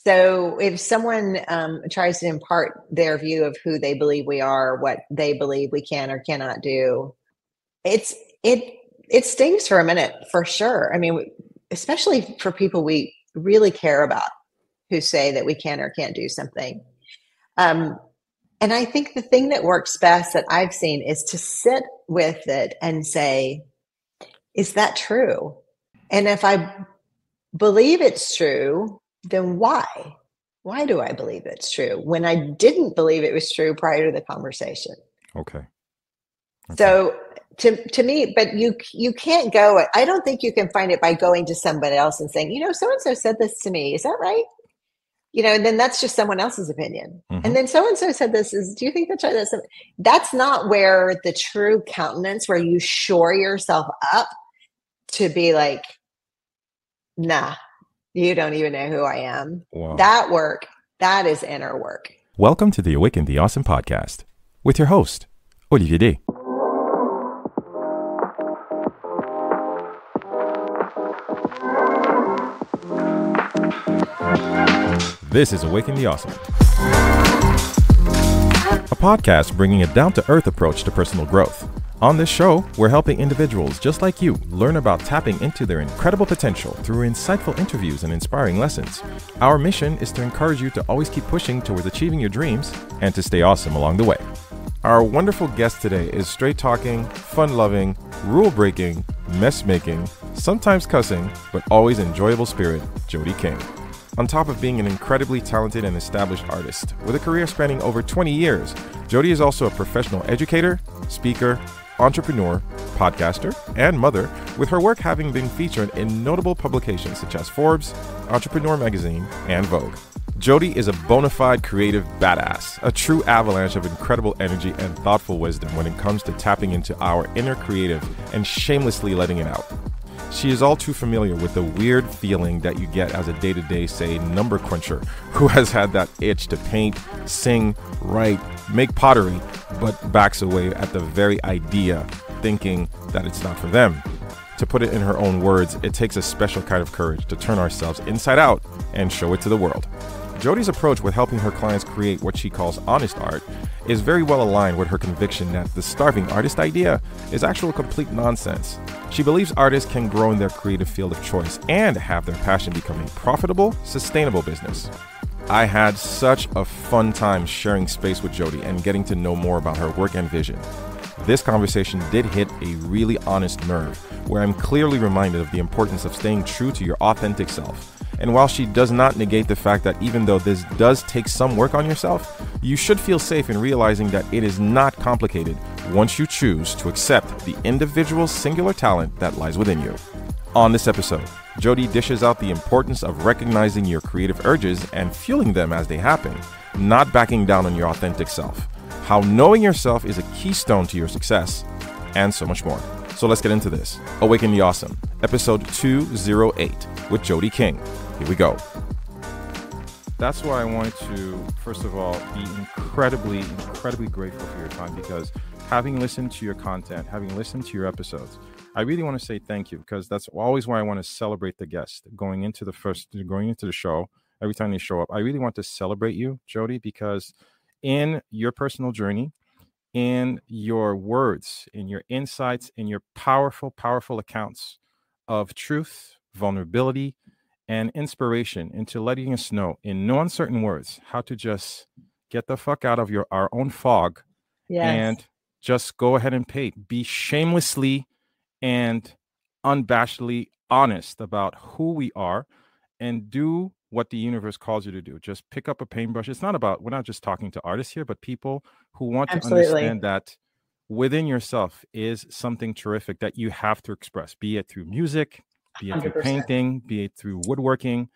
So if someone tries to impart their view of who they believe we are, what they believe we can or cannot do, it's it stings for a minute for sure. I mean, especially for people we really care about who say that we can or can't do something. Um, and I think the thing that works best that I've seen is to sit with it and say, is that true? And if I believe it's true, then why? Why do I believe it's true when I didn't believe it was true prior to the conversation? Okay. So to me, but you can't go. I don't think you can find it by going to somebody else and saying, so and so said this to me. Is that right? And then that's just someone else's opinion. Mm-hmm. And then so and so said this. Do you think that's right? That's not where the true countenance, where you shore yourself up to be like, nah, you don't even know who I am. Wow. That is inner work. Welcome to the Awaken the Awesome podcast with your host, Olivier Day. This is Awaken the Awesome, a podcast bringing a down-to-earth approach to personal growth. On this show, we're helping individuals just like you learn about tapping into their incredible potential through insightful interviews and inspiring lessons. Our mission is to encourage you to always keep pushing towards achieving your dreams and to stay awesome along the way. Our wonderful guest today is straight-talking, fun-loving, rule-breaking, mess-making, sometimes cussing, but always enjoyable spirit, Jodie King. On top of being an incredibly talented and established artist, with a career spanning over 20 years, Jodie is also a professional educator, speaker, entrepreneur, podcaster, and mother, with her work having been featured in notable publications such as Forbes, Entrepreneur Magazine, and Vogue. Jodie is a bona fide creative badass, a true avalanche of incredible energy and thoughtful wisdom when it comes to tapping into our inner creative and shamelessly letting it out. She is all too familiar with the weird feeling that you get as a day-to-day, say, number cruncher who has had that itch to paint, sing, write, make pottery, but backs away at the very idea, thinking that it's not for them. To put it in her own words, it takes a special kind of courage to turn ourselves inside out and show it to the world. Jodie's approach with helping her clients create what she calls honest art is very well aligned with her conviction that the starving artist idea is actual complete nonsense. She believes artists can grow in their creative field of choice and have their passion become a profitable, sustainable business. I had such a fun time sharing space with Jodie and getting to know more about her work and vision. This conversation did hit a really honest nerve, where I'm clearly reminded of the importance of staying true to your authentic self. And while she does not negate the fact that even though this does take some work on yourself, you should feel safe in realizing that it is not complicated once you choose to accept the individual singular talent that lies within you. On this episode, Jodie dishes out the importance of recognizing your creative urges and fueling them as they happen, not backing down on your authentic self, how knowing yourself is a keystone to your success, and so much more. So let's get into this. Awaken the Awesome, episode 208 with Jodie King. Here we go. That's why I wanted to, first of all, be incredibly grateful for your time, because having listened to your content, having listened to your episodes, I really want to say thank you, because that's always why I want to celebrate the guest going into the show. Every time they show up, I really want to celebrate you, Jodie, because in your personal journey, in your words, in your insights, in your powerful accounts of truth, vulnerability, and inspiration into letting us know in no uncertain words how to just get the fuck out of our own fog. Yes. And just go ahead and be shamelessly and unabashedly honest about who we are and do what the universe calls you to do. Just pick up a paintbrush. We're not just talking to artists here, but people who want Absolutely. to understand that within yourself is something terrific that you have to express, be it through music, be it 100%. Through painting, be it through woodworking,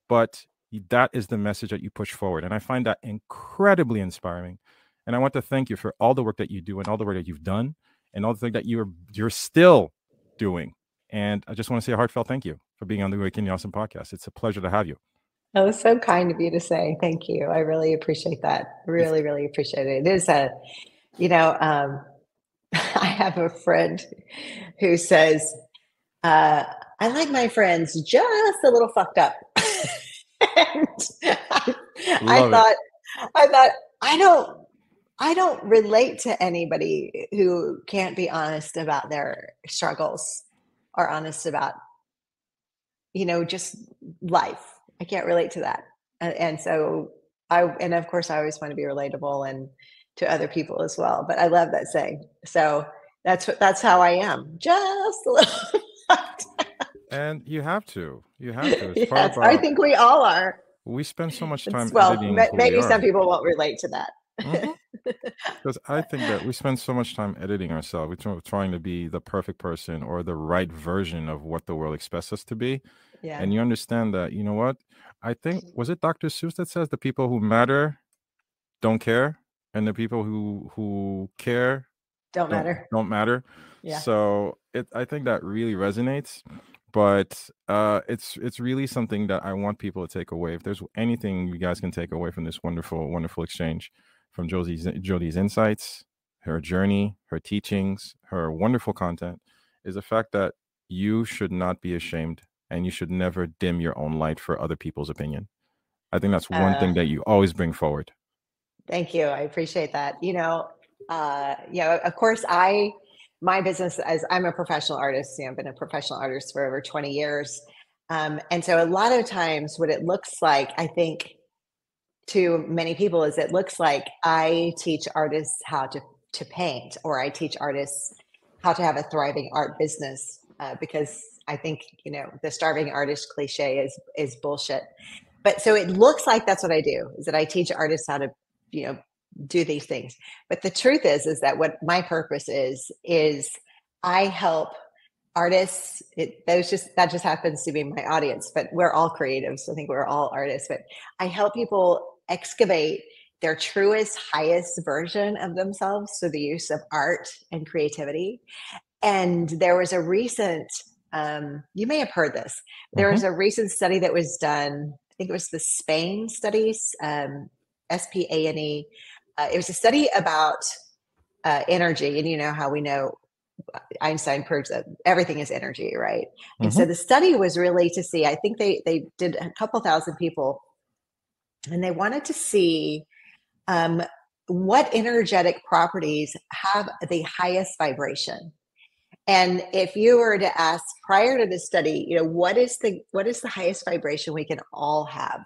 but that is the message that you push forward. And I find that incredibly inspiring. And I want to thank you for all the work that you do and all the work that you've done and all the things that you're still doing. And I just want to say a heartfelt thank you for being on the Awaken the Awesome podcast. It's a pleasure to have you. That was so kind of you to say. Thank you. I really appreciate that. Really appreciate it. It is I have a friend who says, I like my friends just a little fucked up. I Love it. thought, I thought, I don't, I don't relate to anybody who can't be honest about their struggles or honest about, just life. I can't relate to that. And so and of course I always want to be relatable and to other people as well. But I love that saying. So that's how I am. Just a little. And you have to. You have to. It's part Yes, I about, think we all are. we spend so much It's time well, editing who we maybe some are. people won't relate to that. Hmm. Because I think that we spend so much time editing ourselves. We're trying to be the perfect person or the right version of what the world expects us to be. Yeah. And you understand that, you know what? I think, was it Dr. Seuss that says the people who matter don't care, and the people who care Don't don't matter. don't matter. Yeah. So I think that really resonates. But it's really something that I want people to take away. If there's anything you guys can take away from this wonderful, wonderful exchange, from Jodie's insights, her journey, her teachings, her wonderful content, is the fact that you should not be ashamed, and you should never dim your own light for other people's opinion. I think that's one Uh, thing that you always bring forward. Thank you. I appreciate that. Of course, my business, as I'm a professional artist, I've been a professional artist for over 20 years. And so a lot of times what it looks like, I think to many people, is it looks like I teach artists how to paint, or I teach artists how to have a thriving art business, because I think, the starving artist cliche is bullshit. But so it looks like that's what I do, is that I teach artists how to, you know, do these things. But the truth is that what my purpose is I help artists. That just happens to be my audience, but we're all creatives. So I think we're all artists, but I help people excavate their truest, highest version of themselves through the use of art and creativity. And there was a recent, you may have heard this. There Hmm. was a recent study that was done. I think it was the Spain studies, SPANE. It was a study about energy, and you know how we know Einstein proves that everything is energy, right? And Hmm. so the study was really to see. I think they did a couple thousand people, and they wanted to see um, what energetic properties have the highest vibration. And if you were to ask prior to the study, what is the highest vibration we can all have?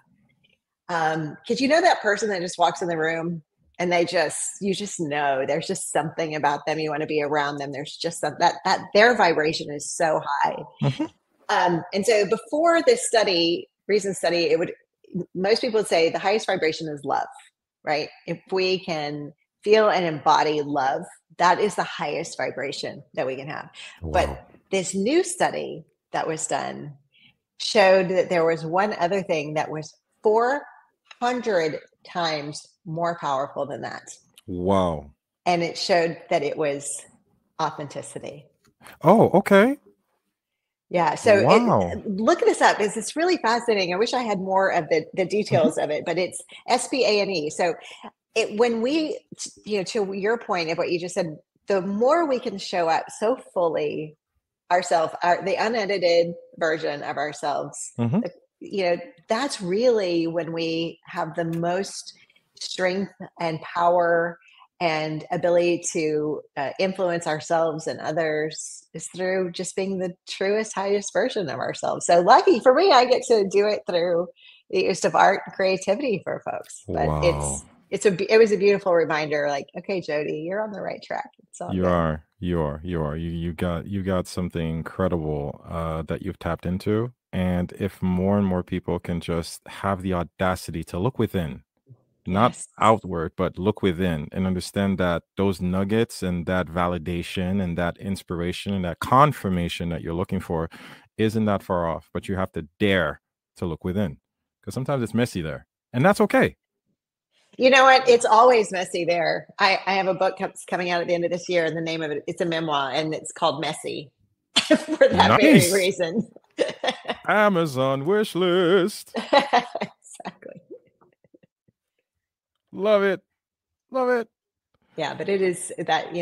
Because that person that just walks in the room and you just know there's just something about them. You want to be around them. There's just that their vibration is so high. Hmm. And so before this recent study, most people would say the highest vibration is love, right? If we can feel and embody love, that is the highest vibration that we can have. Wow. But this new study that was done showed that there was one other thing that was 400 times more powerful than that. Wow. And it showed that it was authenticity. Oh, okay. Yeah, so Wow. look this up. It's really fascinating. I wish I had more of the Hmm. details of it, but it's SPANE. So when we, to your point of what you just said, the more we can show up so fully ourselves, the unedited version of ourselves, Hmm. uh, you know, that's really when we have the most strength and power and ability to influence ourselves and others, is through just being the truest, highest version of ourselves. So lucky for me, I get to do it through the use of art and creativity for folks. But Wow. it was a beautiful reminder. Like, okay, Jody, you're on the right track. It's all You good. are. You are. You are. You got something incredible that you've tapped into. And if more and more people can just have the audacity to look within, not Yes. outward, but look within, and understand that those nuggets and that validation and that inspiration and that confirmation that you're looking for isn't that far off. But you have to dare to look within, because sometimes it's messy there, and that's okay. You know what? It's always messy there. I have a book coming out at the end of this year, and the name of it's a memoir, and it's called Messy for that very Nice. reason. Amazon wish list. Exactly. Love it. Love it. Yeah, but it is that,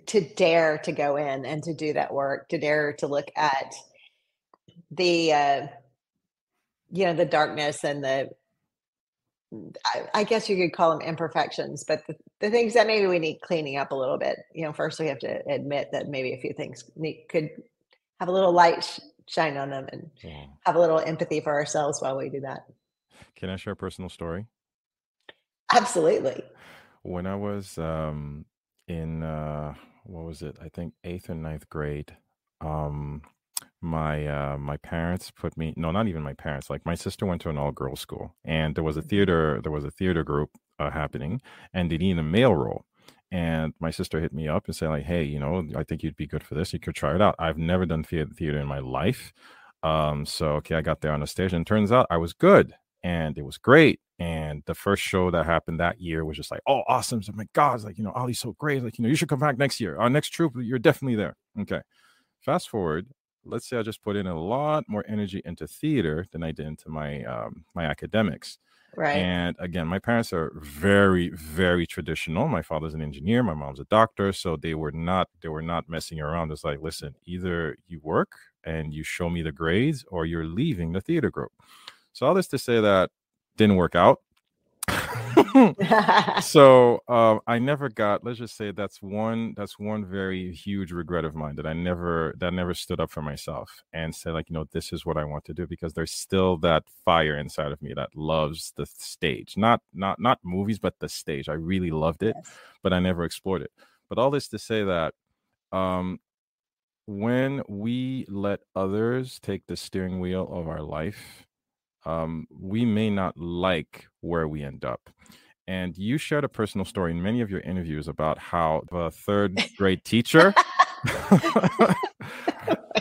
to dare to go in and to do that work, to dare to look at the, the darkness and I guess you could call them imperfections, but the things that maybe we need cleaning up a little bit. First we have to admit that maybe a few things could have a little light shine on them, and Wow. have a little empathy for ourselves while we do that. Can I share a personal story? Absolutely. When I was in what was it? I think eighth or ninth grade. Um, my parents put me, no, not even my parents, like my sister went to an all girls school, and Mhm. there was a theater group happening, and they needed a male role. And my sister hit me up and said, like, hey, I think you'd be good for this, you could try it out. I've never done theater in my life. So okay, I got there on the stage, and turns out I was good, and it was great. And the first show that happened that year was just like, oh, awesome. So my God, it's like, Ollie's so great. Like, you should come back next year. Our next troop, you're definitely there. Okay. Fast forward, let's say I just put in a lot more energy into theater than I did into my academics. Right. And again, my parents are very, very traditional. My father's an engineer, my mom's a doctor, so they were not messing around. It's like, listen, either you work and you show me the grades, or you're leaving the theater group. So all this to say that didn't work out. So I never got, let's just say that's one very huge regret of mine, that never stood up for myself and said, like, this is what I want to do, because there's still that fire inside of me that loves the stage, not movies, but the stage. I really loved it, Yes. but I never explored it. But all this to say that um when we let others take the steering wheel of our life, we may not like where we end up. And you shared a personal story in many of your interviews about how the third grade teacher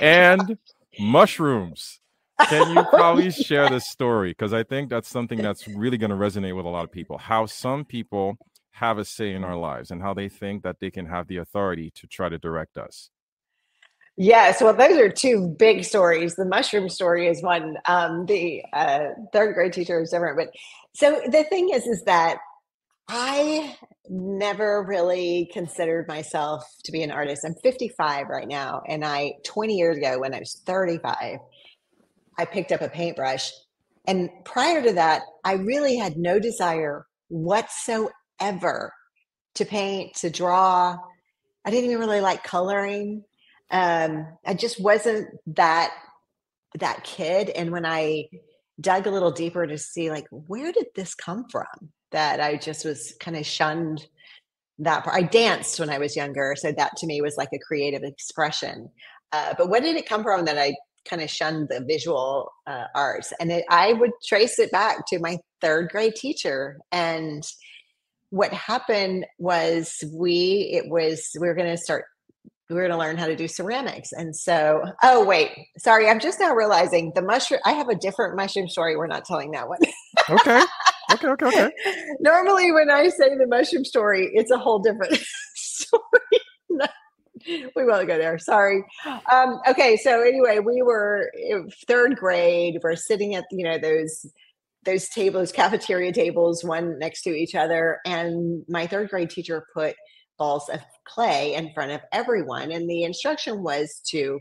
and mushrooms. Can you probably share this story? Because I think that's something that's really going to resonate with a lot of people. How some people have a say in our lives, and how they think that they can have the authority to try to direct us. Yes, well, those are two big stories. The mushroom story is one. The third grade teacher is different. But so the thing is that I never really considered myself to be an artist. I'm 55 right now, and 20 years ago, when I was 35, I picked up a paintbrush. And prior to that, I really had no desire whatsoever to paint, to draw. I didn't even really like coloring. I just wasn't that kid. And when I dug a little deeper to see, like, where did this come from, that I just was kind of shunned that part. I danced when I was younger, so that to me was like a creative expression. But what did it come from that I kind of shunned the visual arts? And I would trace it back to my third grade teacher. And what happened was we were going to start, we were going to learn how to do ceramics. And so, oh, wait, sorry. I'm just now realizing the mushroom, I have a different mushroom story. We're not telling that one. Okay. Okay. Okay. Okay. Normally, when I say the mushroom story, it's a whole different story. No, we won't go there. Sorry. Okay. So anyway, we were in third grade. We're sitting at, those tables, cafeteria tables, one next to each other. And my third grade teacher put balls of clay in front of everyone. And the instruction was to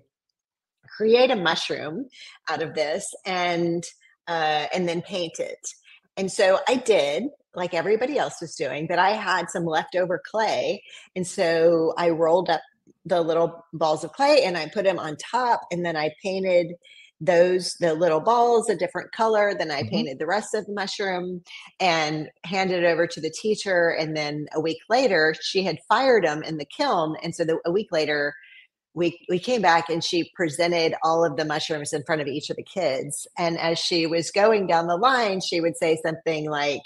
create a mushroom out of this, and then paint it. And so I did, like everybody else was doing, but I had some leftover clay. And so I rolled up the little balls of clay and I put them on top. And then I painted the little balls a different color. Then I Hmm. painted the rest of the mushroom and handed it over to the teacher. And then a week later, she had fired them in the kiln. And so a week later, we came back and she presented all of the mushrooms in front of each of the kids. And as she was going down the line, she would say something like,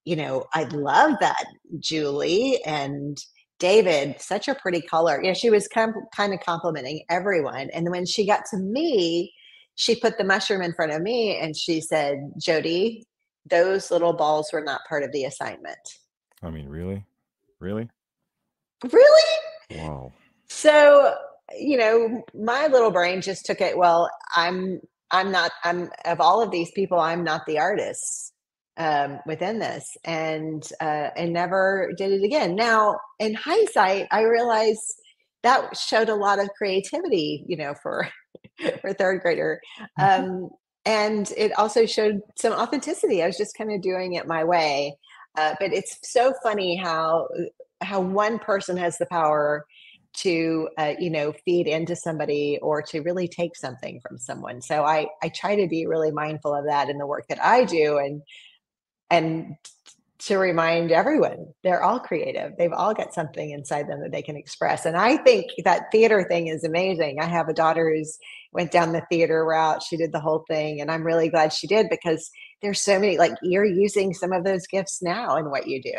I love that, Julie. And David, such a pretty color. She was kind of complimenting everyone. And when she got to me, she put the mushroom in front of me and she said, Jodie, those little balls were not part of the assignment. I mean, really? Really? Really? Wow. So, my little brain just took it, well, I'm not, I'm of all of these people, I'm not the artist within this, and never did it again. Now, in hindsight, I realize that showed a lot of creativity, for for third grader. Mhm. Um, And it also showed some authenticity. I was just kind of doing it my way. But it's so funny how one person has the power to feed into somebody or to really take something from someone. So I try to be really mindful of that in the work that I do, and to remind everyone they're all creative. They've all got something inside them that they can express. And I think that theater thing is amazing. I have a daughter who's went down the theater route. She did the whole thing, and I'm really glad she did, because there's so many, like, you're using some of those gifts now in what you do.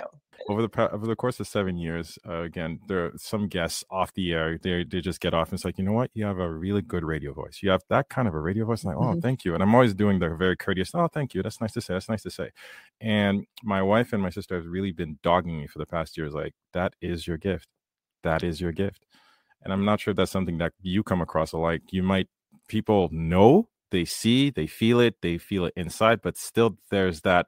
Over the course of 7 years, again, there are some guests off the air. They just get off and it's like, you know what? You have a really good radio voice. You have that kind of a radio voice. I'm like, oh, Mhm. thank you. And I'm always doing the very courteous, oh, thank you. That's nice to say. That's nice to say. And my wife and my sister have really been dogging me for the past years. Like, that is your gift. That is your gift. And I'm not sure if that's something that you come across alike. You might, people know, they see, they feel it inside, but still there's that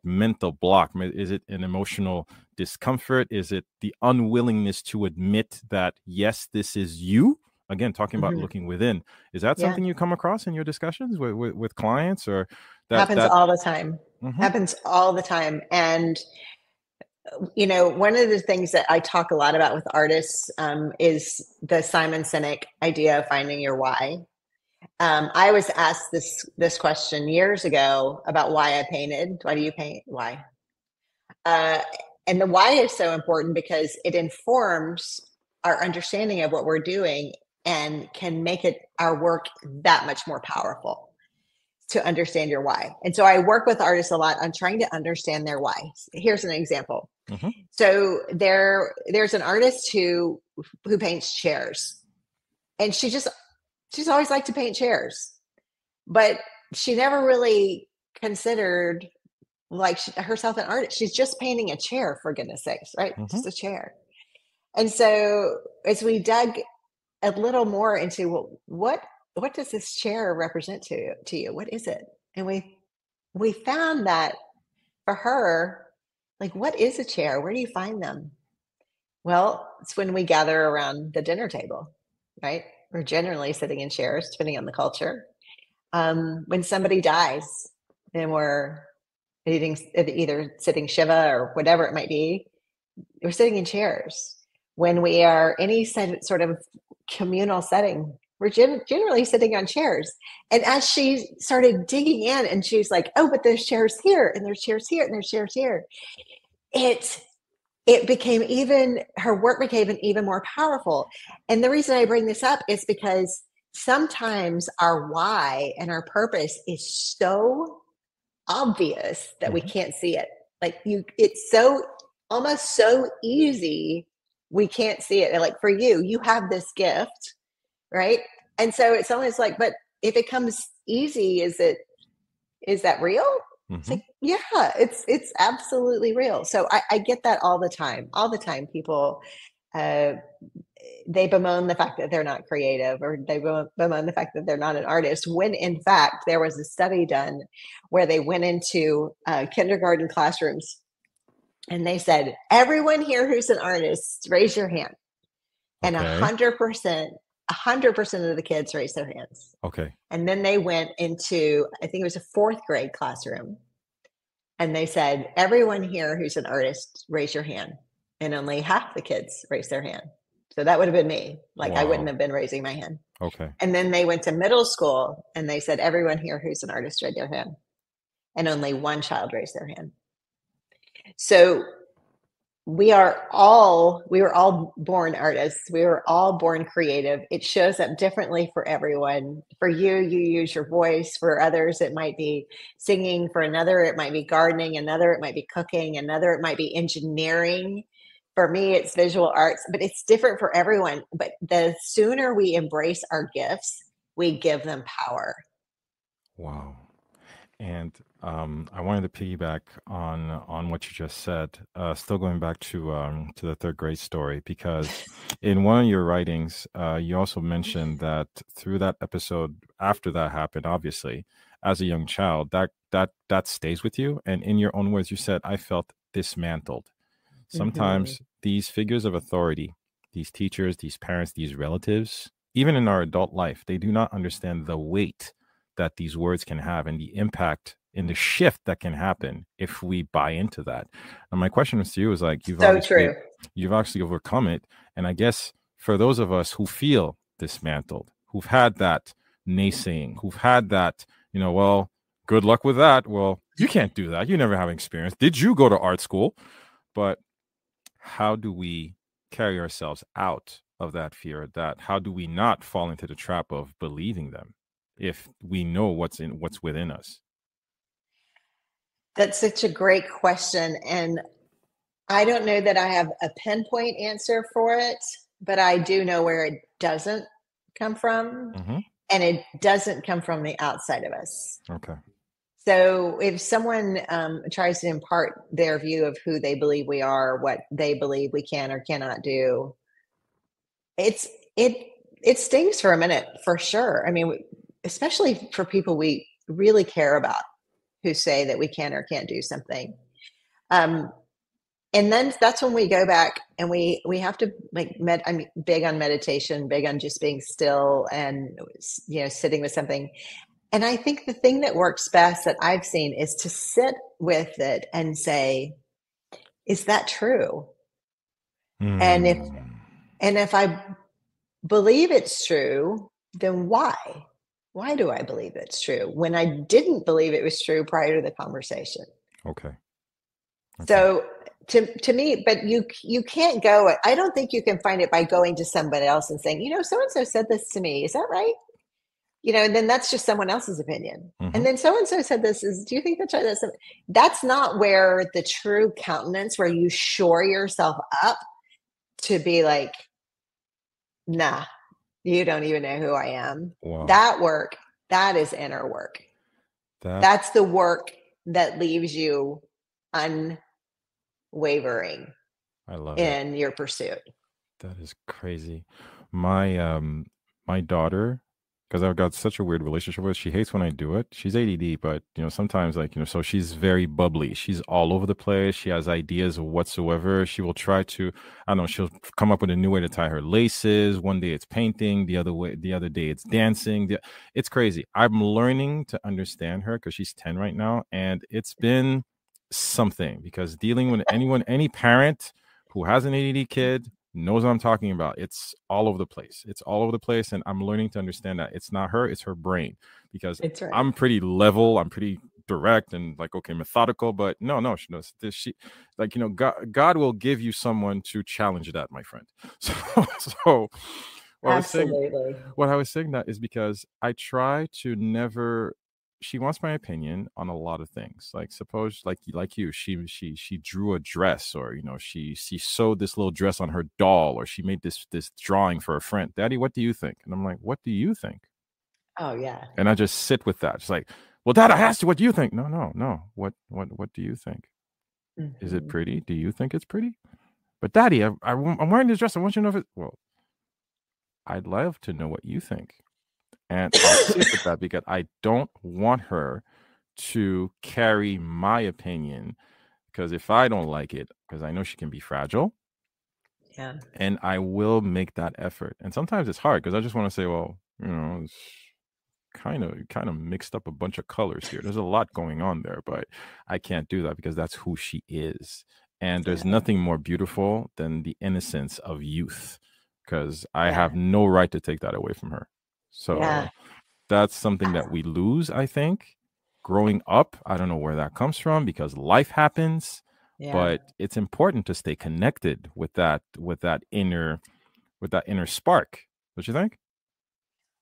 mental block. Is it an emotional discomfort? Is it the unwillingness to admit that, yes, this is you? Again, talking about Mhm. looking within. Is that Yeah. something you come across in your discussions with clients, or Happens that all the time. Mhm. Happens all the time. And one of the things that I talk a lot about with artists is the Simon Sinek idea of finding your why. I was asked this question years ago about why I painted. Why do you paint? Why? Uh, and the why is so important because it informs our understanding of what we're doing and can make it our work that much more powerful to understand your why. And so I work with artists a lot on trying to understand their why. Here's an example. Mhm. So there's an artist who paints chairs, and she's always liked to paint chairs, but she never really considered like herself an artist. She's just painting a chair, for goodness sakes, right? Mhm. Just a chair. And so as we dug a little more into, well, what does this chair represent to you? What is it? And we found that for her, like, what is a chair? Where do you find them? Well, it's when we gather around the dinner table, right? We're generally sitting in chairs, depending on the culture. When somebody dies, and we're eating, either sitting Shiva or whatever it might be, we're sitting in chairs. When we are any sort of communal setting, we're generally sitting on chairs. And as she started digging in, and she's like, oh, but there's chairs here, and there's chairs here, and there's chairs here. It it became even her work became even more powerful. And the reason I bring this up is because sometimes our why and our purpose is so obvious that we Mhm. can't see it. Like, it's so almost so easy we can't see it. And like, for you, you have this gift, right? And so it's almost like, but if it comes easy, is that real? It's Mhm. like, yeah, it's absolutely real. So I get that all the time. All the time, people uh, they bemoan the fact that they're not creative, or they bemoan the fact that they're not an artist. When in fact, there was a study done where they went into kindergarten classrooms, and they said, "Everyone here who's an artist, raise your hand." And Okay. 100% of the kids raised their hands. Okay. And then they went into, I think it was a fourth grade classroom, and they said, everyone here who's an artist, raise your hand. And only half the kids raised their hand. So that would have been me. Like, I wouldn't Wow. have been raising my hand. Okay. And then they went to middle school, and they said, everyone here who's an artist, raise their hand. And only one child raised their hand. So we were all born artists. We were all born creative. It shows up differently for everyone. For you, you use your voice. For others, it might be singing. For another, it might be gardening. Another, it might be cooking. Another, it might be engineering. For me, it's visual arts, but it's different for everyone. But the sooner we embrace our gifts, we give them power. Wow. And I wanted to piggyback on what you just said. Still going back to the third grade story, because in one of your writings, you also mentioned that through that episode, after that happened, obviously, as a young child, that stays with you. And in your own words, you said, "I felt dismantled." Mhm. Sometimes these figures of authority, these teachers, these parents, these relatives, even in our adult life, they do not understand the weight that these words can have and the impact and the shift that can happen if we buy into that. And my question to you is like, So true. you've obviously overcome it. And I guess for those of us who feel dismantled, who've had that naysaying, who've had that, well, good luck with that. Well, you can't do that. You never have experience. Did you go to art school? But how do we carry ourselves out of that fear? That how do we not fall into the trap of believing them if we know what's within us? That's such a great question. And I don't know that I have a pinpoint answer for it, but I do know where it doesn't come from. Mm-hmm. And it doesn't come from the outside of us. Okay. So if someone tries to impart their view of who they believe we are, what they believe we can or cannot do, it it stings for a minute, for sure. I mean, especially for people we really care about who say that we can or can't do something. Um, and then that's when we go back and we have to I'm big on meditation, big on just being still and sitting with something. And I think the thing that works best that I've seen is to sit with it and say, is that true? And if Mm. and if I believe it's true, then why? Why do I believe it's true when I didn't believe it was true prior to the conversation? Okay. So to me, but you can't go. I don't think you can find it by going to somebody else and saying, so and so said this to me. Is that right? And then that's just someone else's opinion. Mm-hmm. And then so and so said this. Do you think that's right? That's not where the true countenance, where you shore yourself up to be like, nah, you don't even know who I am. Wow. That work, that is inner work. That's the work that leaves you unwavering in your pursuit. That is crazy. My daughter, because I've got such a weird relationship with her, she hates when I do it. She's ADD, but sometimes so she's very bubbly. She's all over the place. She has ideas whatsoever. She will try to, I don't know, she'll come up with a new way to tie her laces. One day it's painting, the other day it's dancing. It's crazy. I'm learning to understand her because she's 10 right now, and it's been something because dealing with any parent who has an ADD kid knows what I'm talking about. It's all over the place. It's all over the place. And I'm learning to understand that it's not her, it's her brain. Because right. I'm pretty level, I'm pretty direct and like, okay, methodical, but no, she knows this. God will give you someone to challenge that, my friend. So Absolutely. What I was saying that is because I try to never. She wants my opinion on a lot of things. Like suppose like you, she drew a dress, or she sewed this little dress on her doll, or she made this drawing for a friend. Daddy, what do you think? And I'm like, what do you think? Oh yeah. And I just sit with that. It's like, well, Dad, I asked you, what do you think? No. What do you think? Mm-hmm. Is it pretty? Do you think it's pretty? But Daddy, I'm wearing this dress. I want you to know if it. Well, I'd love to know what you think. And I'll sit with that because I don't want her to carry my opinion, because if I don't like it, because I know she can be fragile. Yeah. And I will make that effort. And sometimes it's hard because I just want to say, well, it's kind of mixed up a bunch of colors here. There's a lot going on there, but I can't do that because that's who she is. And there's nothing more beautiful than the innocence of youth, because I have no right to take that away from her. So that's something that we lose, I think, growing up. I don't know where that comes from because life happens, but it's important to stay connected with that inner spark. Don't you think?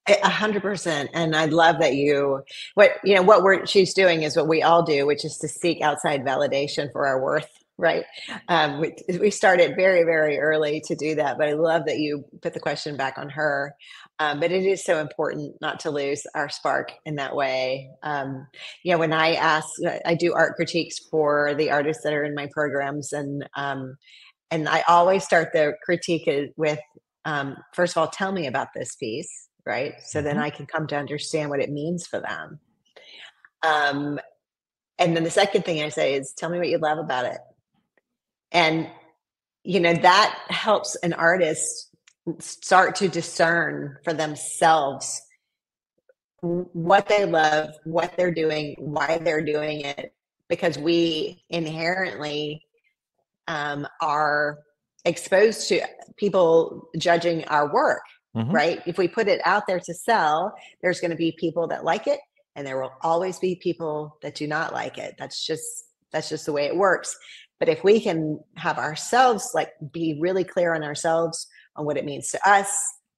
100%. And I love that what she's doing is what we all do, which is to seek outside validation for our worth. Right. We started very, very early to do that, but I love that you put the question back on her. But it is so important not to lose our spark in that way. When I do art critiques for the artists that are in my programs, and I always start the critique with, first of all, tell me about this piece, right? So then I can come to understand what it means for them. And then the second thing I say is, tell me what you love about it. And, that helps an artist start to discern for themselves what they love, what they're doing, why they're doing it, because we inherently are exposed to people judging our work, right? If we put it out there to sell, there's going to be people that like it, and there will always be people that do not like it. That's just the way it works. But if we can have ourselves, like, be really clear on ourselves, on what it means to us,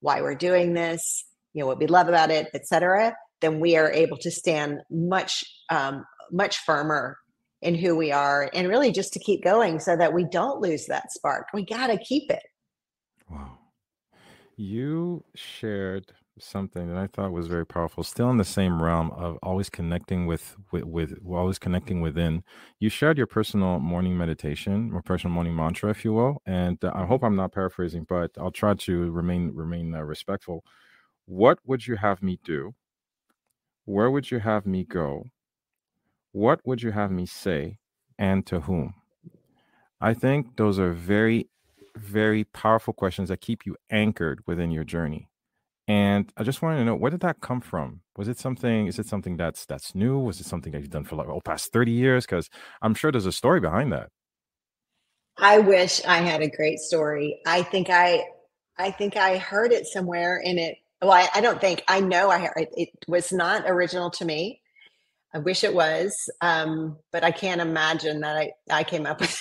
why we're doing this, what we love about it, etc., then we are able to stand much firmer in who we are, and really just to keep going so that we don't lose that spark. We got to keep it. Wow. You shared something that I thought was very powerful, still in the same realm of always connecting with always connecting within. You shared your personal morning meditation or personal morning mantra, if you will. And I hope I'm not paraphrasing, but I'll try to remain respectful. What would you have me do? Where would you have me go? What would you have me say? And to whom? I think those are very, very powerful questions that keep you anchored within your journey. And I just wanted to know, where did that come from? Is it something that's new? Was it something that you've done for like past 30 years? Because I'm sure there's a story behind that. I wish I had a great story. I think I heard it somewhere in it. Well, I don't think, I know I heard it. It was not original to me. I wish it was, but I can't imagine that I came up with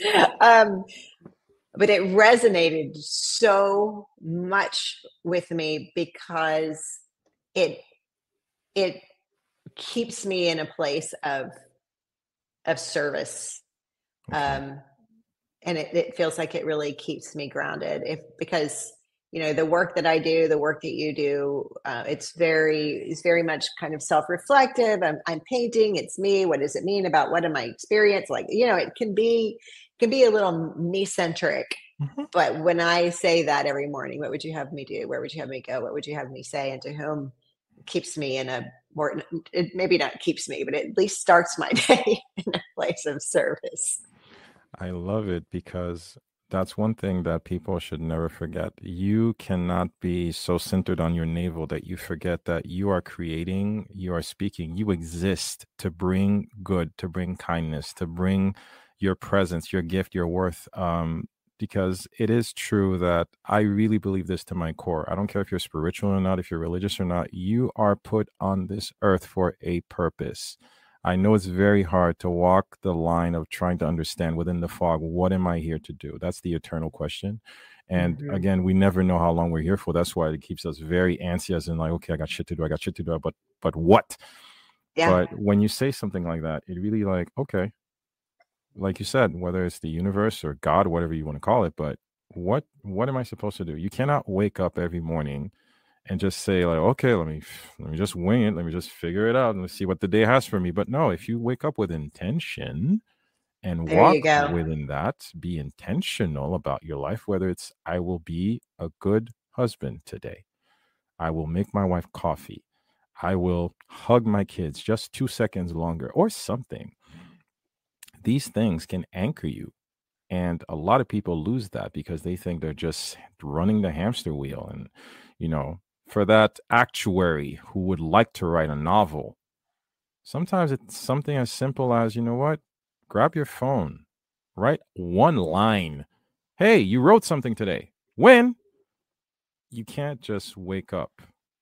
that. But it resonated so much with me because it keeps me in a place of service. Okay. And it feels like it really keeps me grounded, because the work that I do, the work that you do, it's very much kind of self-reflective. I'm painting. It's me. What does it mean about what am I experience? Like, it can be a little me-centric. Mhm. But when I say that every morning, what would you have me do? Where would you have me go? What would you have me say? And to whom? Keeps me in a more, it maybe not keeps me, but it at least starts my day in a place of service. I love it because that's one thing that people should never forget. You cannot be so centered on your navel that you forget that you are creating, you are speaking, you exist to bring good, to bring kindness, to bring your presence, your gift, your worth. Because it is true that I really believe this to my core. I don't care if you're spiritual or not, if you're religious or not, you are put on this earth for a purpose. I know it's very hard to walk the line of trying to understand within the fog, what am I here to do? That's the eternal question. And Mhm. again, we never know how long we're here for. That's why it keeps us very anxious and like, okay, I got shit to do. I got shit to do. But what? Yeah. But when you say something like that, it really like, okay, like you said, whether it's the universe or God, whatever you want to call it, but what am I supposed to do? You cannot wake up every morning and just say like, okay, let me just wing it, let me just figure it out and let's see what the day has for me. But no, if you wake up with intention and There you walk go. within that, be intentional about your life, whether it's I will be a good husband today, I will make my wife coffee, I will hug my kids just 2 seconds longer or something. These things can anchor you. And a lot of people lose that because they think they're just running the hamster wheel. And, for that actuary who would like to write a novel, sometimes it's something as simple as, you know what? Grab your phone, write one line. Hey, you wrote something today. When? You can't just wake up,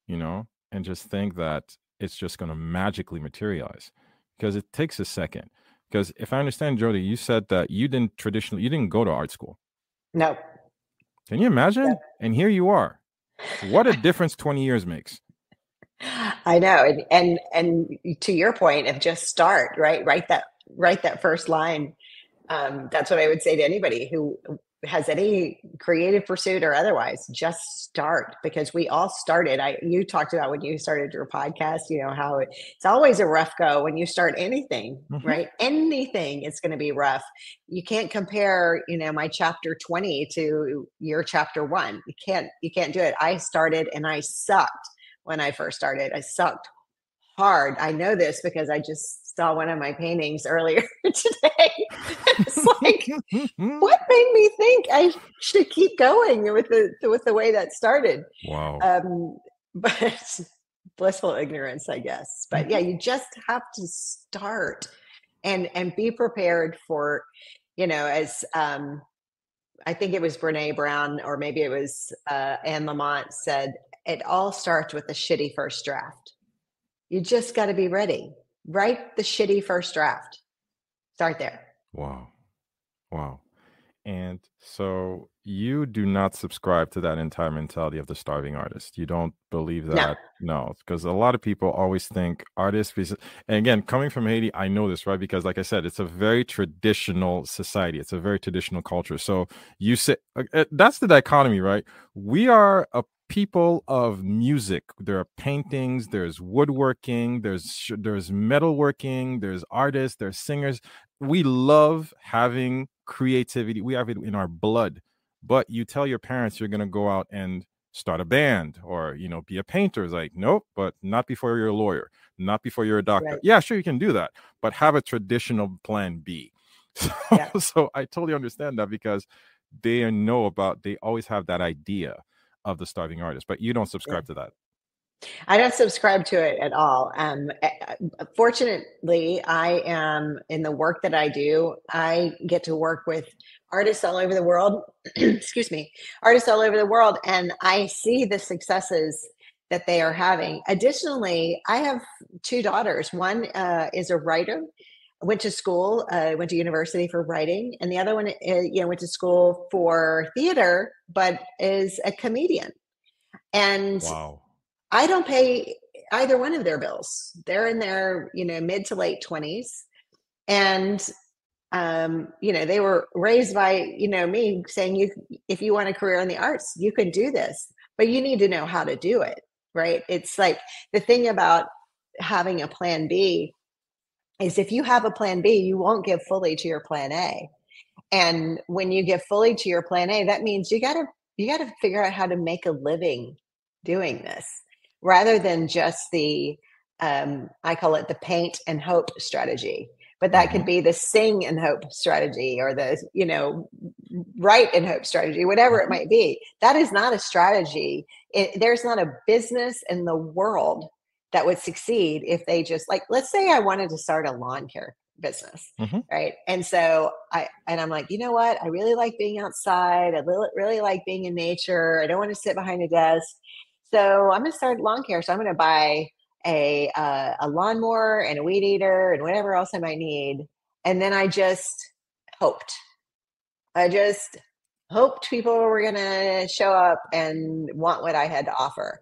and just think that it's just going to magically materialize because it takes a second. Because if I understand, Jody, you said that you didn't go to art school. No. Can you imagine? And here you are. What a difference 20 years makes. I know. And to your point of just start, right? Write that first line. That's what I would say to anybody who has any creative pursuit or otherwise. Just start, because we all started. You talked about when you started your podcast, how it's always a rough go when you start anything, Mhm. right? Anything, it's going to be rough. You can't compare, my chapter 20 to your chapter 1. You can't do it. I started and I sucked when I first started. I sucked hard. I know this because I just saw one of my paintings earlier today. It's like, what made me think I should keep going with the way that started? Wow. Um, but blissful ignorance, I guess. But yeah, you just have to start and be prepared for, as I think it was Brene Brown, or maybe it was Anne Lamott said, it all starts with a shitty first draft. You just got to be ready. Write the shitty first draft. Start there. Wow. Wow. And so you do not subscribe to that entire mentality of the starving artist. You don't believe No. that. No, because a lot of people always think artists, and again, coming from Haiti, I know this, right? Because like I said, it's a very traditional society. It's a very traditional culture. So you say that's the dichotomy, right? We are a people of music. There are paintings, there's woodworking, there's metalworking, there's artists, there's singers. We love having creativity. We have it in our blood. But you tell your parents you're going to go out and start a band or, be a painter. It's like, nope, but not before you're a lawyer, not before you're a doctor. Right. Yeah, sure, you can do that, but have a traditional plan B. So I totally understand that, because they always have that idea of the starving artist, but you don't subscribe to that. I don't subscribe to it at all. Fortunately, I am in the work that I do. I get to work with artists all over the world. Excuse me, artists all over the world, and I see the successes that they are having. Additionally, I have two daughters. One is a writer. Went to school, went to university for writing, and the other one, went to school for theater, but is a comedian. And Wow. I don't pay either one of their bills. They're in their, mid to late 20s. And, they were raised by, me saying, if you want a career in the arts, you can do this, but you need to know how to do it. Right. It's like the thing about having a plan B is if you have a plan B, you won't give fully to your plan A. And when you give fully to your plan A, that means you got to figure out how to make a living doing this, rather than just the I call it the paint and hope strategy. But that could be the sing and hope strategy, or the write and hope strategy, whatever it might be. That is not a strategy. There's not a business in the world that would succeed if they just, like, let's say I wanted to start a lawn care business, right? And so I'm like, you know what? I really like being outside. I really like being in nature. I don't want to sit behind a desk. So I'm going to start lawn care. So I'm going to buy a lawnmower and a weed eater and whatever else I might need. And then I just hoped. I just hoped people were going to show up and want what I had to offer.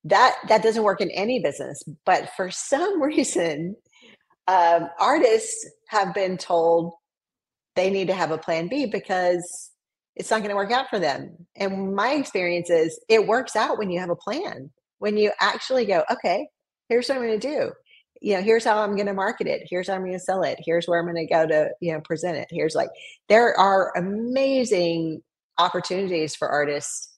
That doesn't work in any business. But for some reason, artists have been told they need to have a plan B because it's not going to work out for them. And my experience is it works out when you have a plan, when you actually go, okay, here's what I'm going to do. Here's how I'm going to market it. Here's how I'm going to sell it. Here's where I'm going to go to, present it. There are amazing opportunities for artists,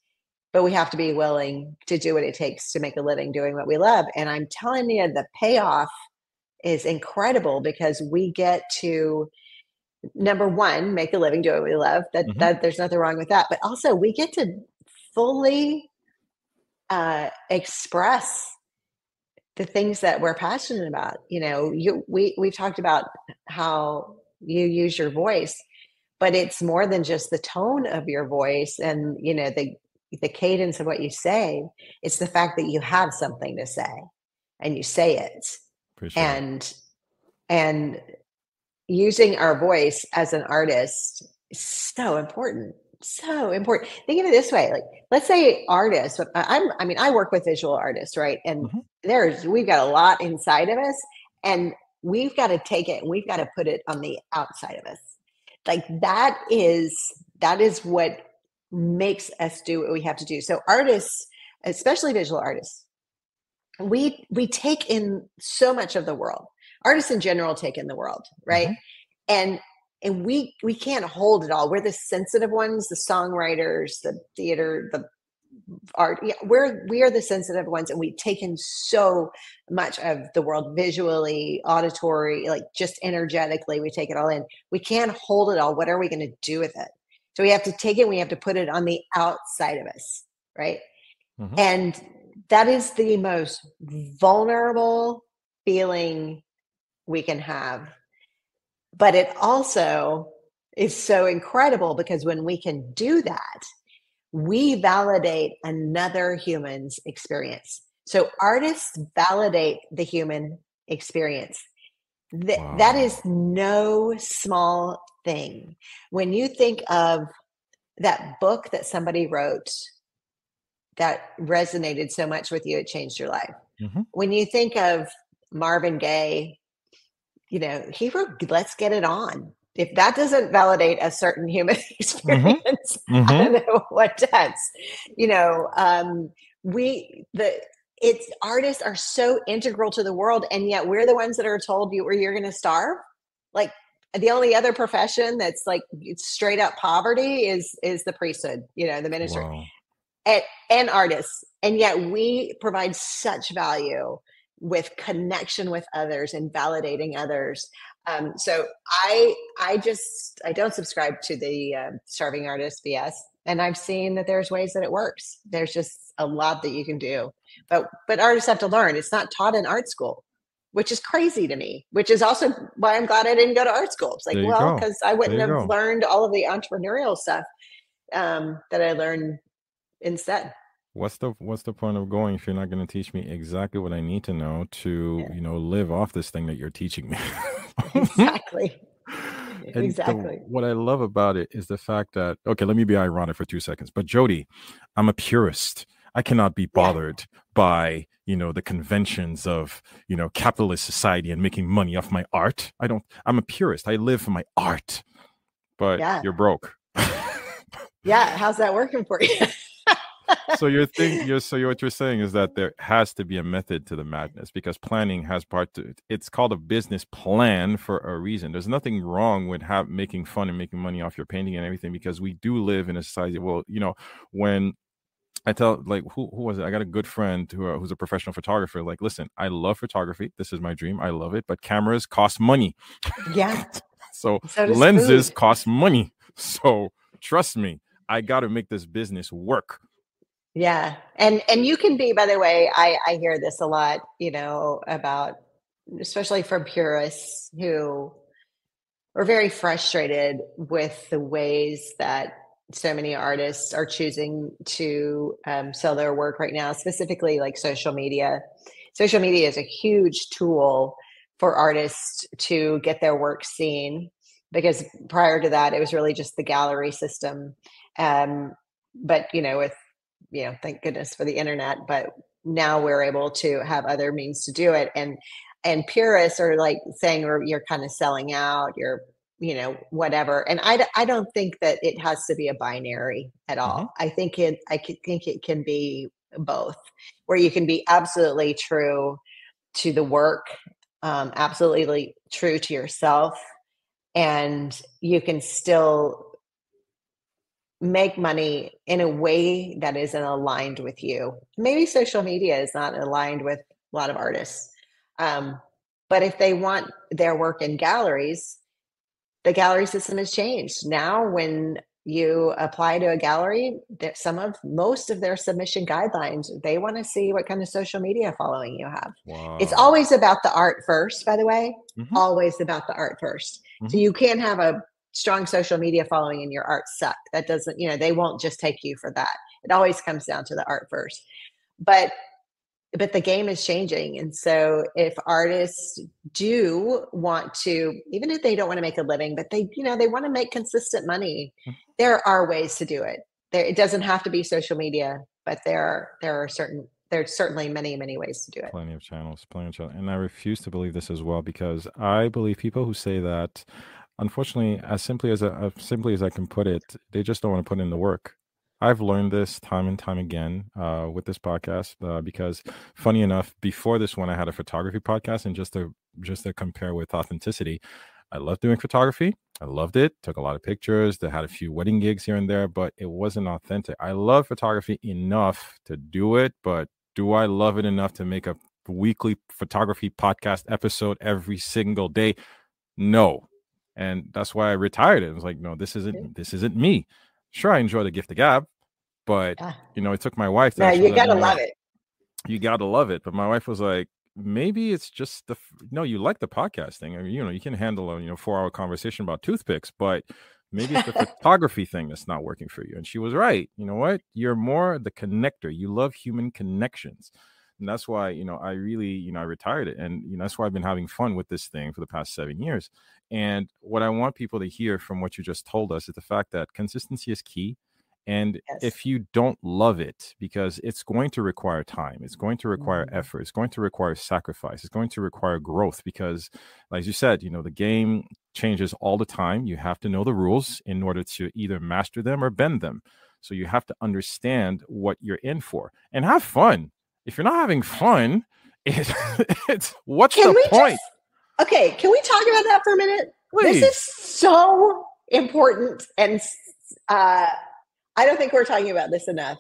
but we have to be willing to do what it takes to make a living doing what we love. And I'm telling you, the payoff is incredible, because we get to, number one, make a living doing what we love. That there's nothing wrong with that. But also we get to fully express the things that we're passionate about. We've talked about how you use your voice, but it's more than just the tone of your voice and, the cadence of what you say. It's the fact that you have something to say and you say it. Appreciate and using our voice as an artist is so important. So important. Think of it this way. Like, let's say artists, I work with visual artists, right? And we've got a lot inside of us, and we've got to take it and we've got to put it on the outside of us. Like that is what makes us do what we have to do. So artists, especially visual artists, we take in so much of the world. Artists in general take in the world, right? And we can't hold it all. We're the sensitive ones, the songwriters, the theater, the art. Yeah, we are the sensitive ones, and we take in so much of the world visually, auditory, like just energetically. We take it all in. We can't hold it all. What are we going to do with it? So we have to take it. We have to put it on the outside of us, right? And that is the most vulnerable feeling we can have. But it also is so incredible because when we can do that, we validate another human's experience. So artists validate the human experience. That is no small thing. When you think of that book that somebody wrote that resonated so much with you, it changed your life. Mm-hmm. When you think of Marvin Gaye, he wrote Let's Get It On. If that doesn't validate a certain human experience, Mm-hmm. I don't know what does. It's artists are so integral to the world, and yet we're the ones that are told you're going to starve. Like the only other profession that's like straight up poverty is the priesthood, the ministry. Wow. And artists, and yet we provide such value with connection with others and validating others. So I don't subscribe to the starving artist BS, and I've seen that there's ways that it works. There's just a lot that you can do, but artists have to learn. It's not taught in art school, which is crazy to me, which is also why I'm glad I didn't go to art school. It's like, well, because I wouldn't have learned all of the entrepreneurial stuff that I learned instead. What's the point of going if you're not going to teach me exactly what I need to know to live off this thing that you're teaching me? Exactly. And exactly. What I love about it is the fact that, okay, let me be ironic for 2 seconds, but Jodie, I'm a purist. I cannot be bothered by the conventions of capitalist society and making money off my art. I'm a purist. I live for my art. But you're broke. Yeah, how's that working for you? So what you're saying is that there has to be a method to the madness, because planning has part to it. It's called a business plan for a reason. There's nothing wrong with making fun and making money off your painting and everything, because we do live in a society. Well, when I tell, like, who was it? I got a good friend who's a professional photographer. Like, listen, I love photography. This is my dream. I love it. But cameras cost money. Yeah. so lenses cost money. So trust me, I got to make this business work. Yeah. And you can be, by the way, I hear this a lot, about, especially from purists who are very frustrated with the ways that so many artists are choosing to sell their work right now, specifically like social media. Social media is a huge tool for artists to get their work seen, because prior to that, it was really just the gallery system. But, with, thank goodness for the internet, but now we're able to have other means to do it. And purists are like saying, you're kind of selling out, you're, whatever. And I don't think that it has to be a binary at all. I think it can be both, where you can be absolutely true to the work, absolutely true to yourself, and you can still make money in a way that isn't aligned with you. Maybe social media is not aligned with a lot of artists. But if they want their work in galleries, the gallery system has changed. Now, when you apply to a gallery, most of their submission guidelines, they want to see what kind of social media following you have. Wow. It's always about the art first, by the way, always about the art first. So you can't have a strong social media following and your art suck. That doesn't, they won't just take you for that. It always comes down to the art first. But the game is changing. And so if artists do want to, even if they don't want to make a living, but they want to make consistent money, there are ways to do it. It doesn't have to be social media, but there's certainly many, many ways to do it. Plenty of channels. And I refuse to believe this as well, because I believe people who say that, unfortunately, as simply as I can put it, they just don't want to put in the work. I've learned this time and time again with this podcast, because funny enough, before this one, I had a photography podcast, and just to compare with authenticity, I loved doing photography. I loved it. Took a lot of pictures. They had a few wedding gigs here and there, but it wasn't authentic. I love photography enough to do it, but do I love it enough to make a weekly photography podcast episode every single day? No. And that's why I retired it. I was like, no, this isn't me. Sure, I enjoy the gift of gab, but it took my wife to. No, you gotta love it. you gotta love it. But my wife was like, maybe it's just no, you like the podcasting. I mean, you can handle a 4-hour conversation about toothpicks, but maybe it's the photography thing that's not working for you. And she was right. You know what? You're more the connector. You love human connections. And that's why, I really, I retired it. And, that's why I've been having fun with this thing for the past 7 years. And what I want people to hear from what you just told us is the fact that consistency is key. And Yes. if you don't love it, because it's going to require time, it's going to require effort, it's going to require sacrifice, it's going to require growth, because, like you said, the game changes all the time. You have to know the rules in order to either master them or bend them. So you have to understand what you're in for and have fun. If you're not having fun, it's what's Can the we point? Okay, can we talk about that for a minute? Please. This is so important, and I don't think we're talking about this enough.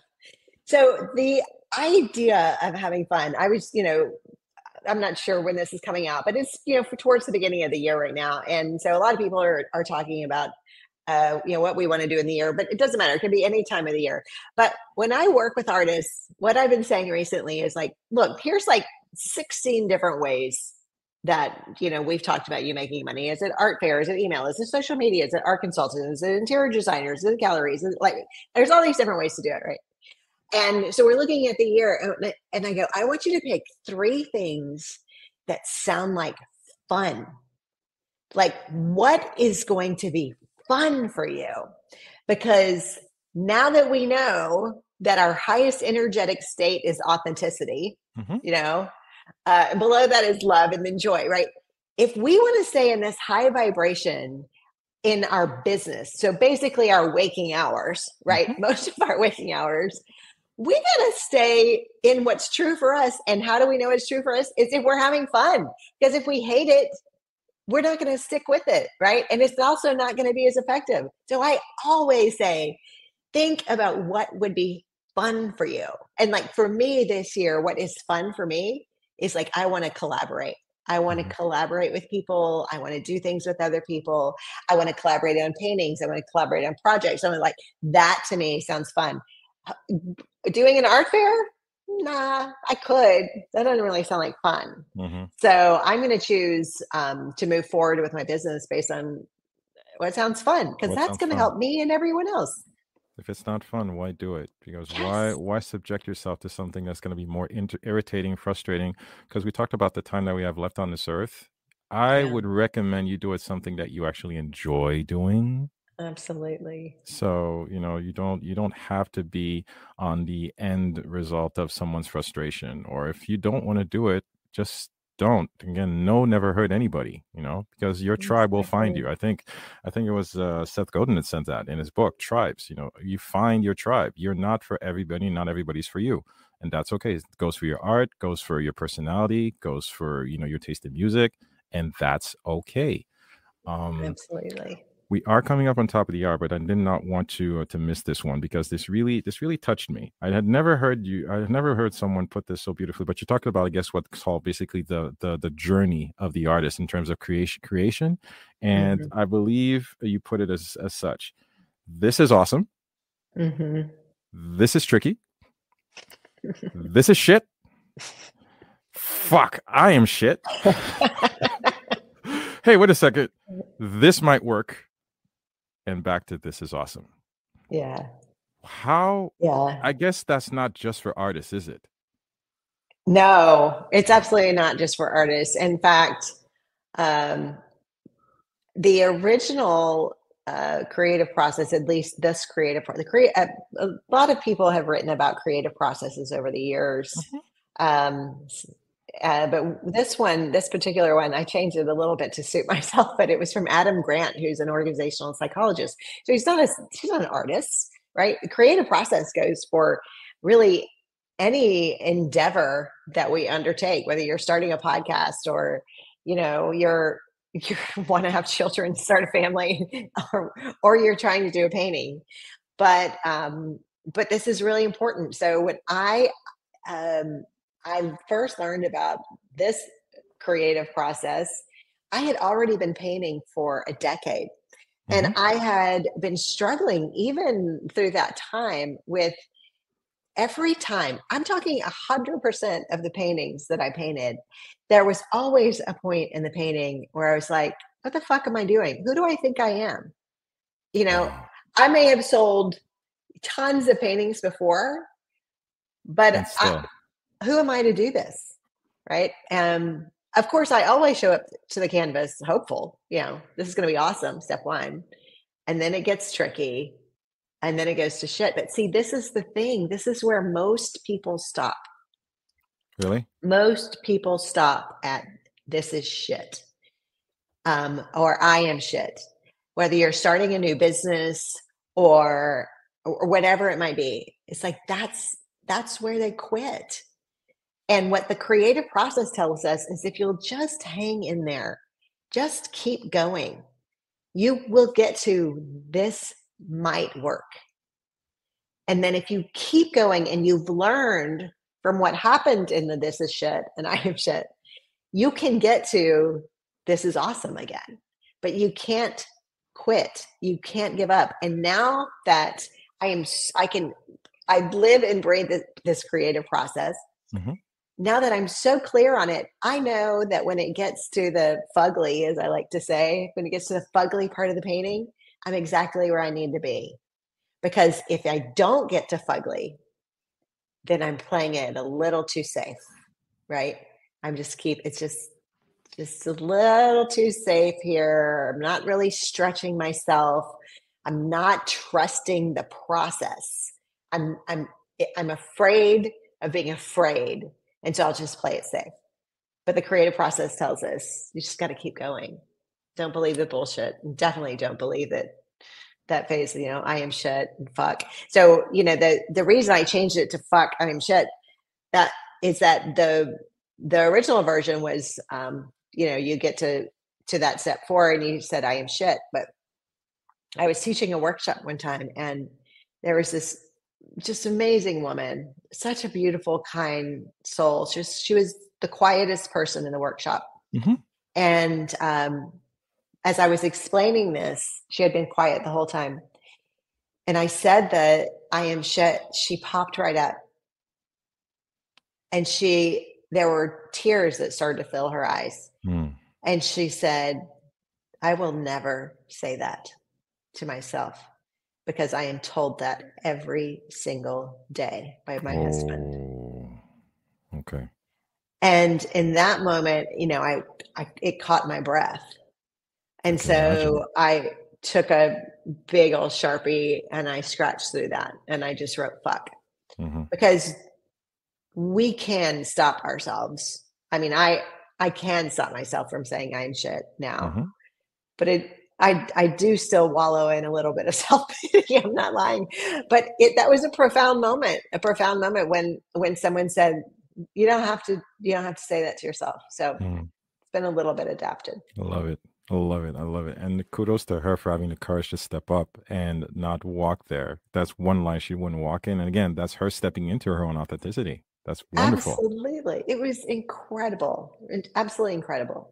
So the idea of having fun, I'm not sure when this is coming out, but it's, for towards the beginning of the year right now. And so a lot of people are talking about, what we want to do in the year, but it doesn't matter. It can be any time of the year. But when I work with artists, what I've been saying recently is like, look, here's like 16 different ways that, we've talked about you making money. Is it art fair? Is it email? Is it social media? Is it art consultants? Is it interior designers? Is it galleries? Is it like, there's all these different ways to do it, right? And so we're looking at the year, and I go, I want you to pick 3 things that sound like fun. Like, what is going to be fun for you? Because now that we know that our highest energetic state is authenticity, and below that is love and then joy, right? If we want to stay in this high vibration in our business, so basically our waking hours, right? Most of our waking hours, we got to stay in what's true for us. And how do we know it's true for us? It's if we're having fun. Because if we hate it, we're not going to stick with it, right? And it's also not going to be as effective. So I always say, think about what would be fun for you. And like for me this year, what is fun for me is like, I want to collaborate. I want to collaborate with people. I want to do things with other people. I want to collaborate on paintings. I want to collaborate on projects. Something like that to me sounds fun. Doing an art fair? Nah, I could. That doesn't really sound like fun. So I'm going to choose to move forward with my business based on what sounds fun, because that's going to help me and everyone else. If it's not fun, why do it? Because Yes. why subject yourself to something that's going to be more irritating, frustrating? Because we talked about the time that we have left on this earth. I Yeah, would recommend you do it something that you actually enjoy doing. absolutely. So, you don't have to be on the end result of someone's frustration. Or if you don't want to do it, just don't. Again, no never hurt anybody, because your tribe will find Exactly. you. I think it was Seth Godin that said that in his book, Tribes. You find your tribe. You're not for everybody, not everybody's for you. And that's okay. It goes for your art, goes for your personality, goes for, your taste in music, and that's okay. Absolutely. We are coming up on top of the hour, but I did not want to miss this one, because this really touched me. I had never heard someone put this so beautifully. But you talked about, I guess, what's called basically the journey of the artist in terms of creation, and I believe you put it as such. This is awesome. This is tricky. This is shit. Fuck, I am shit. Hey, wait a second. This might work. And back to this is awesome. Yeah. How? Yeah. I guess that's not just for artists, is it? No, it's absolutely not just for artists. In fact, um, the original creative process, at least this a lot of people have written about creative processes over the years. Um, but this particular one, I changed it a little bit to suit myself, but it was from Adam Grant, who's an organizational psychologist. So he's not an artist, right? The creative process goes for really any endeavor that we undertake, whether you're starting a podcast or, you want to have children, start a family, or you're trying to do a painting. But this is really important. So when um, I first learned about this creative process, I had already been painting for a decade. And I had been struggling even through that time with every time, I'm talking 100% of the paintings that I painted, there was always a point in the painting where I was like, what the fuck am I doing? Who do I think I am? You know, Wow. I may have sold tons of paintings before, but And still, who am I to do this? Right. And of course, I always show up to the canvas hopeful, this is going to be awesome. Step one. And then it gets tricky and then it goes to shit. But see, this is the thing. This is where most people stop. really? Most people stop at this is shit, or I am shit. Whether you're starting a new business or whatever it might be, it's like that's where they quit. And what the creative process tells us is if you'll just hang in there, just keep going, you will get to this might work. And then if you keep going and you've learned from what happened in the this is shit and I am shit, you can get to this is awesome again. But you can't quit. You can't give up. And now that I live and breathe this creative process. Mm-hmm. Now that I'm so clear on it, I know that when it gets to the fugly, as I like to say, when it gets to the fugly part of the painting, I'm exactly where I need to be. Because if I don't get to fugly, then I'm playing it a little too safe, right? It's just a little too safe here. I'm not really stretching myself. I'm not trusting the process. I'm afraid of being afraid. And so I'll just play it safe. But the creative process tells us you just got to keep going. Don't believe the bullshit. Definitely don't believe it. That phase, I am shit and fuck. So, the reason I changed it to fuck, I am shit, that is that the original version was, you get to that step 4 and you said, I am shit. But I was teaching a workshop one time and there was this just amazing woman, such a beautiful, kind soul. She was the quietest person in the workshop. Mm-hmm. And as I was explaining this, she had been quiet the whole time. And I said that I am shit. She popped right up. And there were tears that started to fill her eyes. Mm. And she said, I will never say that to myself because I am told that every single day by my husband. Okay. And in that moment, it caught my breath. And so I took a big old Sharpie and I scratched through that and I just wrote fuck. Mm-hmm. Because we can stop ourselves. I mean, I can stop myself from saying I'm shit now, mm-hmm. but I do still wallow in a little bit of self-pity. I'm not lying, but that was a profound moment when someone said, you don't have to say that to yourself. So it's been a little bit adapted. I love it. I love it. I love it. And kudos to her for having the courage to step up and not walk there. That's one line she wouldn't walk in. And again, that's her stepping into her own authenticity. That's wonderful. Absolutely. It was incredible. Absolutely incredible.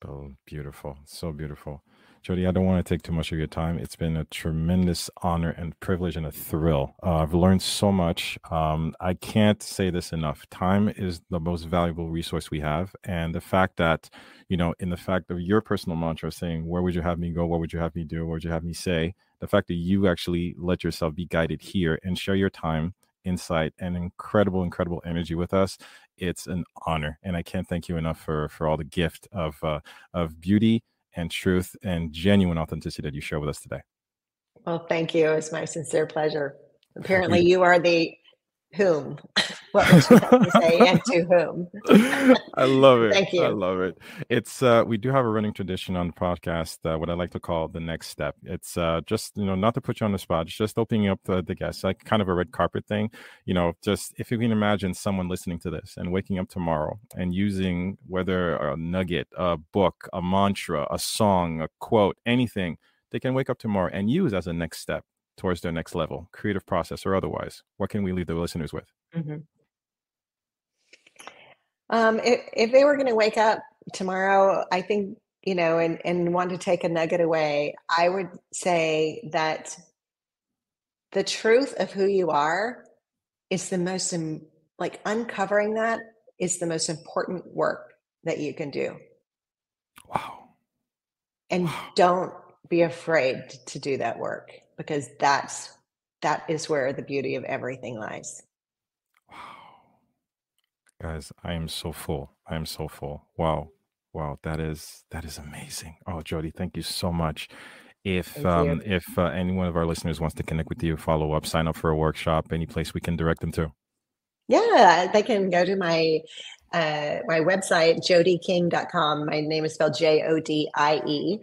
Oh, beautiful. So beautiful. Jodie, I don't want to take too much of your time. It's been a tremendous honor and privilege and a thrill. I've learned so much. I can't say this enough. Time is the most valuable resource we have. And the fact that, in the fact of your personal mantra saying, where would you have me go? What would you have me do? What would you have me say? The fact that you actually let yourself be guided here and share your time, insight, and incredible, incredible energy with us. It's an honor. And I can't thank you enough for all the gift of beauty and truth and genuine authenticity that you share with us today. Well, thank you. It's my sincere pleasure. Apparently you are the whom. What would you have to say and to whom? I love it. Thank you. I love it. It's we do have a running tradition on the podcast, what I like to call the next step. It's just, not to put you on the spot, it's just opening up the guests, like kind of a red carpet thing. Just if you can imagine someone listening to this and waking up tomorrow and using whether a nugget, a book, a mantra, a song, a quote, anything, they can wake up tomorrow and use as a next step towards their next level, creative process or otherwise. What can we leave the listeners with? Mm-hmm. If they were going to wake up tomorrow, I think, and want to take a nugget away, I would say that the truth of who you are is the most, like uncovering that is the most important work that you can do. Wow. And Wow. don't be afraid to do that work because that is where the beauty of everything lies. Wow. Guys, I am so full. I am so full. Wow. Wow, that is amazing. Oh, Jodie, thank you so much. Thank you. If any one of our listeners wants to connect with you, follow up, sign up for a workshop, any place we can direct them to. Yeah, they can go to my website, jodieking.com. My name is spelled JODIEKING.com.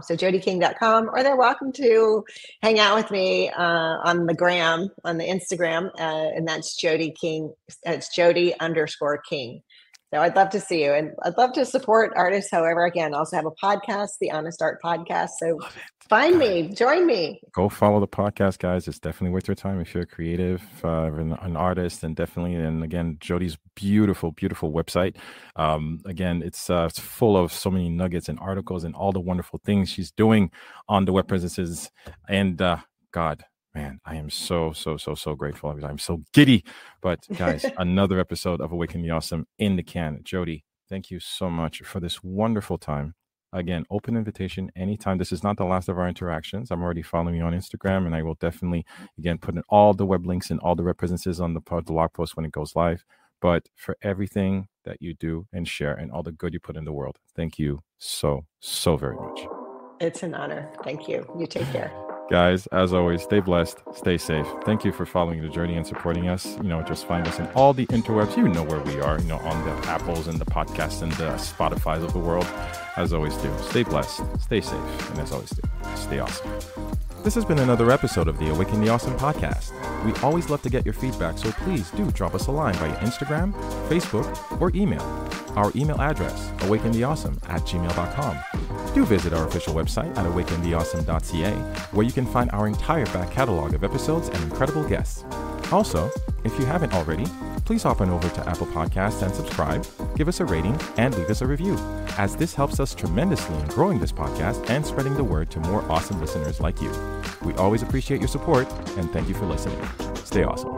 So jodieking.com, or they're welcome to hang out with me on the gram, on the Instagram, and that's Jodie King. It's Jodie_King. So I'd love to see you, and I'd love to support artists. However, again, I also have a podcast, the Honest Art Podcast. So Love it. find Guys, me, join me. go follow the podcast, guys. It's definitely worth your time if you're a creative, an artist, and definitely, and again, Jodie's beautiful, beautiful website. Again, it's full of so many nuggets and articles and all the wonderful things she's doing on the web presences. And God, man, I am so, so, so, so grateful. I'm so giddy. But guys, another episode of Awaken the Awesome in the can. Jodie, thank you so much for this wonderful time. Again, open invitation anytime. This is not the last of our interactions. I'm already following you on Instagram, and I will definitely, again, put in all the web links and all the web presences on the blog post when it goes live. But for everything that you do and share and all the good you put in the world, thank you so, so very much. It's an honor. Thank you. You take care. Guys, as always, stay blessed, stay safe. Thank you for following the journey and supporting us. Just find us in all the interwebs. You know where we are, on the Apples and the podcasts and the Spotifys of the world. As always do, stay blessed, stay safe, and as always do, stay awesome. This has been another episode of the Awaken the Awesome podcast. We always love to get your feedback, so please do drop us a line via Instagram, Facebook, or email. Our email address, awakentheawesome@gmail.com. Do visit our official website at awakentheawesome.ca, where you can find our entire back catalog of episodes and incredible guests. Also, if you haven't already, please hop on over to Apple Podcasts and subscribe, give us a rating, and leave us a review, as this helps us tremendously in growing this podcast and spreading the word to more awesome listeners like you. We always appreciate your support, and thank you for listening. Stay awesome.